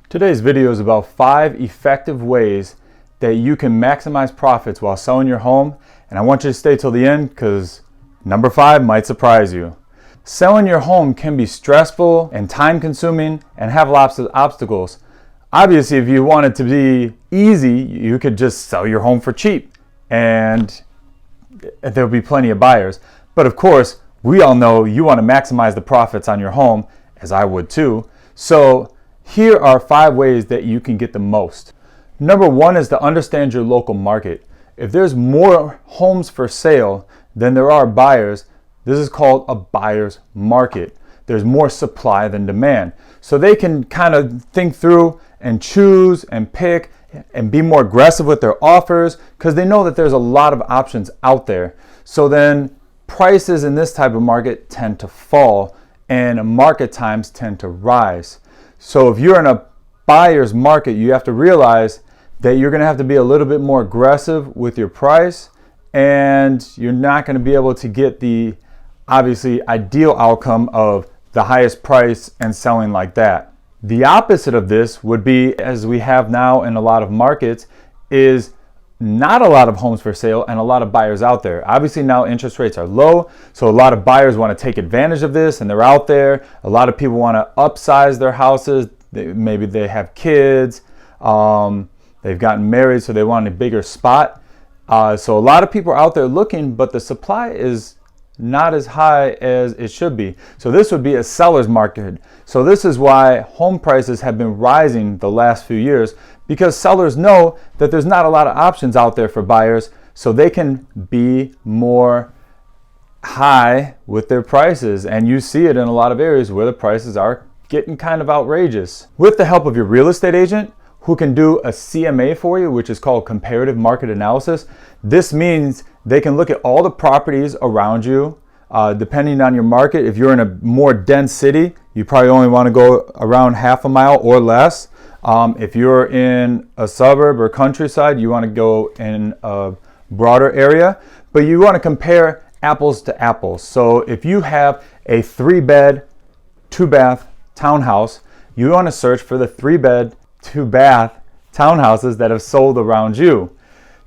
Today's video is about 5 effective ways that you can maximize profits while selling your home, and I want you to stay till the end because number 5 might surprise you. Selling your home can be stressful and time consuming and have lots of obstacles. Obviously, if you want it to be easy, you could just sell your home for cheap and there'll be plenty of buyers. But of course, we all know you want to maximize the profits on your home, as I would too. So here are 5 ways that you can get the most. Number 1 is to understand your local market. If there's more homes for sale than there are buyers, this is called a buyer's market. There's more supply than demand. So they can kind of think through and choose and pick and be more aggressive with their offers because they know that there's a lot of options out there. So then prices in this type of market tend to fall and market times tend to rise. So if you're in a buyer's market, you have to realize that you're going to have to be a little bit more aggressive with your price, and you're not going to be able to get the obviously ideal outcome of the highest price and selling like that. The opposite of this would be, as we have now in a lot of markets, is not a lot of homes for sale and a lot of buyers out there. Obviously now interest rates are low, so a lot of buyers want to take advantage of this and they're out there. A lot of people want to upsize their houses. Maybe they have kids, they've gotten married, so they want a bigger spot. So a lot of people are out there looking, but the supply is not as high as it should be. So this would be a seller's market. So this is why home prices have been rising the last few years, because sellers know that there's not a lot of options out there for buyers, so they can be more high with their prices. And you see it in a lot of areas where the prices are getting kind of outrageous. With the help of your real estate agent, who can do a CMA for you, which is called comparative market analysis. This means they can look at all the properties around you, depending on your market. If you're in a more dense city, you probably only want to go around half a mile or less. If you're in a suburb or countryside, you want to go in a broader area, but you want to compare apples to apples. So if you have a 3-bed, 2-bath townhouse, you want to search for the 3-bed, 2-bath townhouses that have sold around you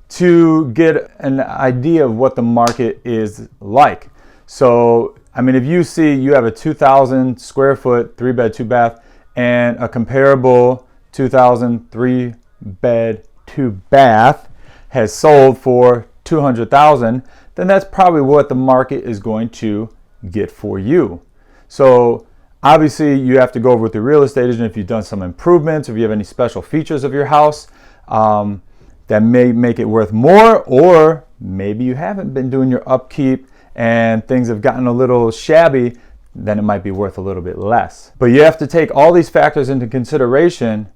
to get an idea of what the market is like. So, I mean, if you see you have a 2,000 square foot 3-bed, 2-bath and a comparable 2,000 3-bed, 2-bath has sold for 200,000, then that's probably what the market is going to get for you. So obviously, you have to go over with your real estate agent if you've done some improvements, if you have any special features of your house that may make it worth more, or maybe you haven't been doing your upkeep and things have gotten a little shabby, then it might be worth a little bit less. But you have to take all these factors into consideration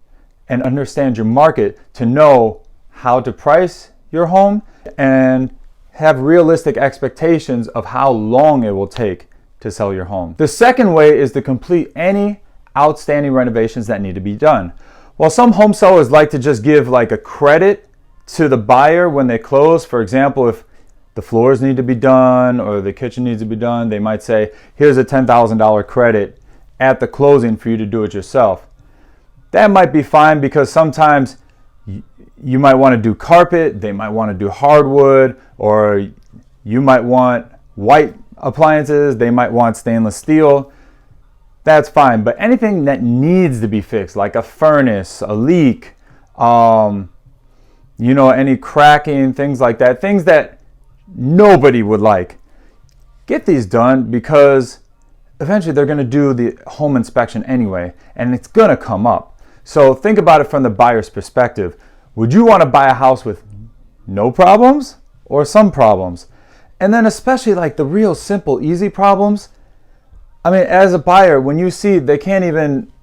and understand your market to know how to price your home and have realistic expectations of how long it will take to sell your home. The second way is to complete any outstanding renovations that need to be done. While some home sellers like to just give like a credit to the buyer when they close, for example, if the floors need to be done or the kitchen needs to be done, they might say, here's a $10,000 credit at the closing for you to do it yourself. That might be fine because sometimes you might want to do carpet, they might want to do hardwood, or you might want white appliances, they might want stainless steel. That's fine, but anything that needs to be fixed, like a furnace, a leak, any cracking, things like that, things that nobody would like, get these done because eventually they're going to do the home inspection anyway, and it's going to come up. So think about it from the buyer's perspective. Would you want to buy a house with no problems or some problems? And then especially like the real simple, easy problems. I mean, as a buyer, when you see they can't even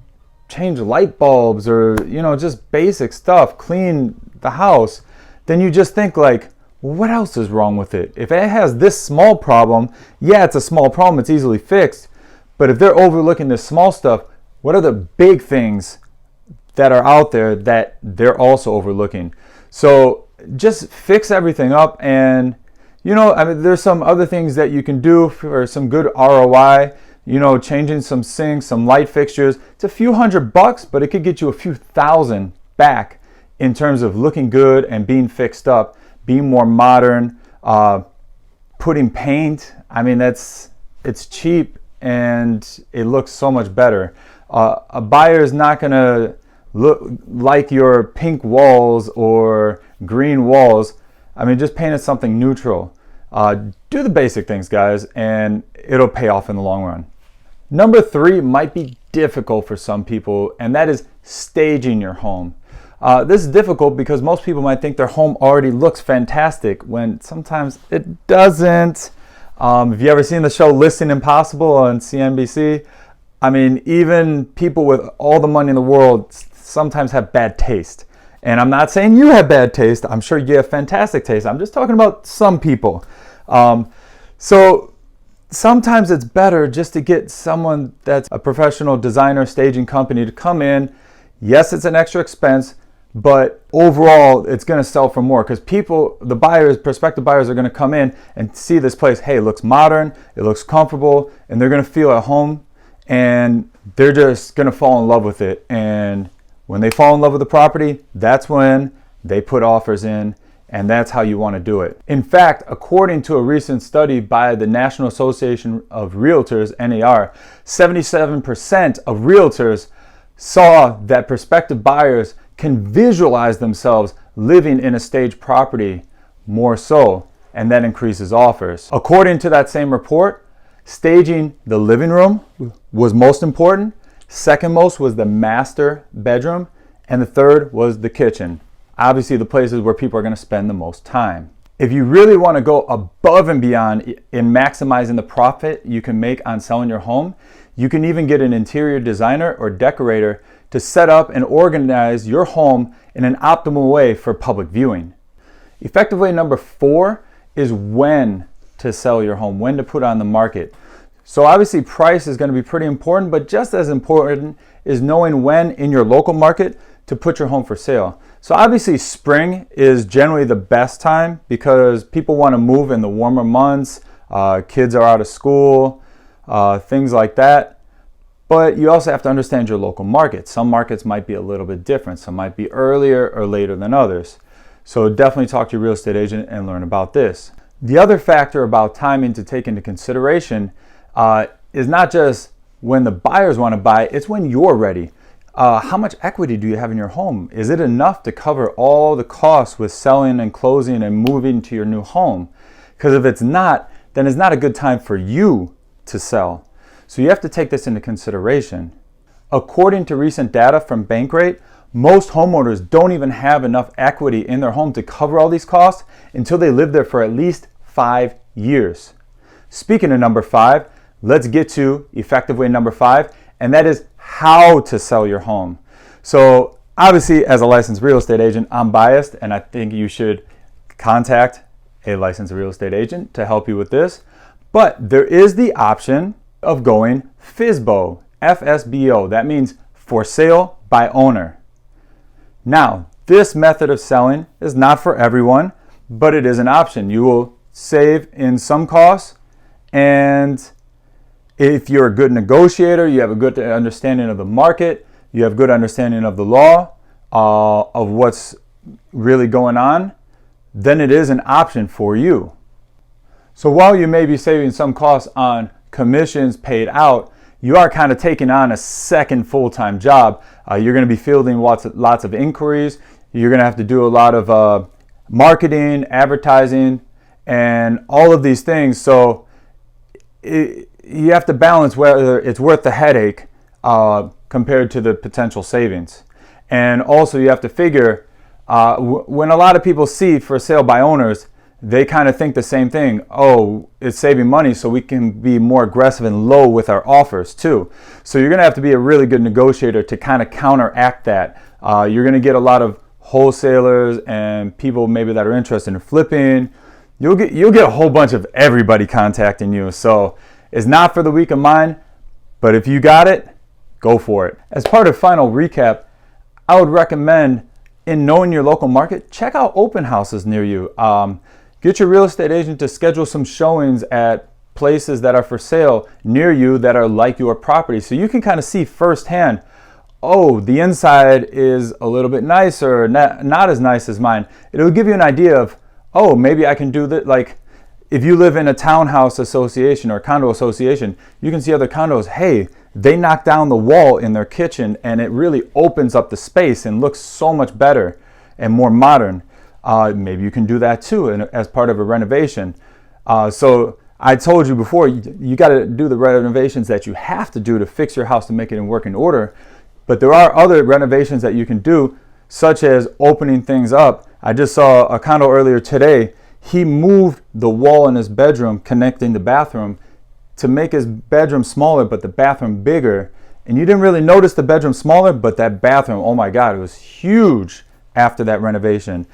change light bulbs or, just basic stuff, clean the house, then you just think like, well, what else is wrong with it? If it has this small problem, yeah, it's a small problem, it's easily fixed. But if they're overlooking this small stuff, what are the big things that are out there that they're also overlooking? So just fix everything up, and there's some other things that you can do for some good ROI. changing some sinks, some light fixtures. It's a few $100, but it could get you a few thousand back in terms of looking good and being fixed up, being more modern, putting paint. I mean, it's cheap and it looks so much better. A buyer is not going to look like your pink walls or green walls. I mean, just paint it something neutral. Do the basic things, guys, and it'll pay off in the long run. Number 3 might be difficult for some people, and that is staging your home. This is difficult because most people might think their home already looks fantastic when sometimes it doesn't. If you ever seen the show Listing Impossible on CNBC, I mean, even people with all the money in the world sometimes have bad taste. And I'm not saying you have bad taste. I'm sure you have fantastic taste. I'm just talking about some people. So sometimes it's better just to get someone that's a professional designer staging company to come in. Yes, it's an extra expense, but overall it's going to sell for more because people, the buyers, prospective buyers are going to come in and see this place. Hey, it looks modern, it looks comfortable, and they're going to feel at home, and they're just going to fall in love with it. And when they fall in love with the property, that's when they put offers in, and that's how you want to do it. In fact, according to a recent study by the National Association of Realtors, NAR, 77% of realtors saw that prospective buyers can visualize themselves living in a staged property more so, and that increases offers. According to that same report, staging the living room was most important. Second most was the master bedroom, and the third was the kitchen. Obviously, the places where people are going to spend the most time. If you really want to go above and beyond in maximizing the profit you can make on selling your home, you can even get an interior designer or decorator to set up and organize your home in an optimal way for public viewing. Effective way number 4 is when to sell your home, when to put it on the market. So obviously price is going to be pretty important, but just as important is knowing when in your local market to put your home for sale. So obviously spring is generally the best time because people want to move in the warmer months, kids are out of school, things like that. But you also have to understand your local market. Some markets might be a little bit different. Some might be earlier or later than others. So definitely talk to your real estate agent and learn about this. The other factor about timing to take into consideration is not just when the buyers want to buy, it's when you're ready. How much equity do you have in your home? Is it enough to cover all the costs with selling and closing and moving to your new home? Because if it's not, then it's not a good time for you to sell. So you have to take this into consideration. According to recent data from Bankrate, most homeowners don't even have enough equity in their home to cover all these costs until they live there for at least 5 years. Speaking of number 5, let's get to effective way number 5, and that is how to sell your home. So obviously, as a licensed real estate agent, I'm biased, and I think you should contact a licensed real estate agent to help you with this. But there is the option of going FSBO, FSBO. That means for sale by owner. Now, this method of selling is not for everyone, but it is an option. You will save in some costs, and if you're a good negotiator, you have a good understanding of the market, you have good understanding of the law, of what's really going on, then it is an option for you. So while you may be saving some costs on commissions paid out, you are kind of taking on a second full-time job. You're going to be fielding lots of inquiries. You're going to have to do a lot of marketing, advertising, and all of these things. So you have to balance whether it's worth the headache compared to the potential savings. And also you have to figure, when a lot of people see for sale by owners, they kind of think the same thing. Oh, it's saving money, so we can be more aggressive and low with our offers too. So you're going to have to be a really good negotiator to kind of counteract that. You're going to get a lot of wholesalers and people maybe that are interested in flipping. You'll get a whole bunch of everybody contacting you. So it's not for the weak of mind, but if you got it, go for it. As part of final recap, I would recommend, in knowing your local market, check out open houses near you. Get your real estate agent to schedule some showings at places that are for sale near you that are like your property. So you can kind of see firsthand, oh, the inside is a little bit nicer, not as nice as mine. It'll give you an idea of, oh, maybe I can do that. Like if you live in a townhouse association or condo association, you can see other condos, hey, they knock down the wall in their kitchen and it really opens up the space and looks so much better and more modern. Maybe you can do that too as part of a renovation. So I told you before, you got to do the renovations that you have to do to fix your house to make it in working order. But there are other renovations that you can do, such as opening things up. I just saw a condo earlier today. He moved the wall in his bedroom connecting the bathroom to make his bedroom smaller, but the bathroom bigger. And you didn't really notice the bedroom smaller, but that bathroom, oh my God, it was huge after that renovation.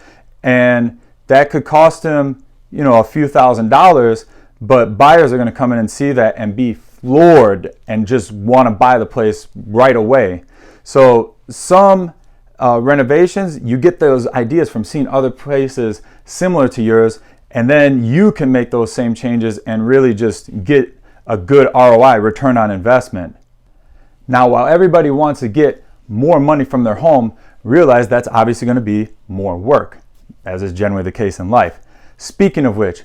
And that could cost him, a few $1,000s, but buyers are going to come in and see that and be floored and just want to buy the place right away. So some renovations, you get those ideas from seeing other places similar to yours, and then you can make those same changes and really just get a good ROI, return on investment. Now, while everybody wants to get more money from their home, realize that's obviously going to be more work, as is generally the case in life. Speaking of which,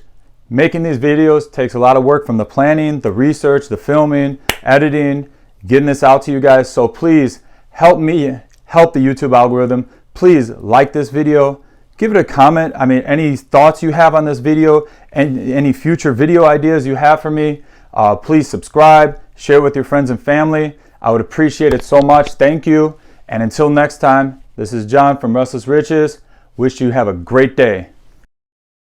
making these videos takes a lot of work, from the planning, the research, the filming, editing, getting this out to you guys. So please help me help the YouTube algorithm. Please like this video, give it a comment. I mean, any thoughts you have on this video and any future video ideas you have for me, please subscribe, share with your friends and family. I would appreciate it so much. Thank you. And until next time, this is John from Restless Riches. Wish you have a great day.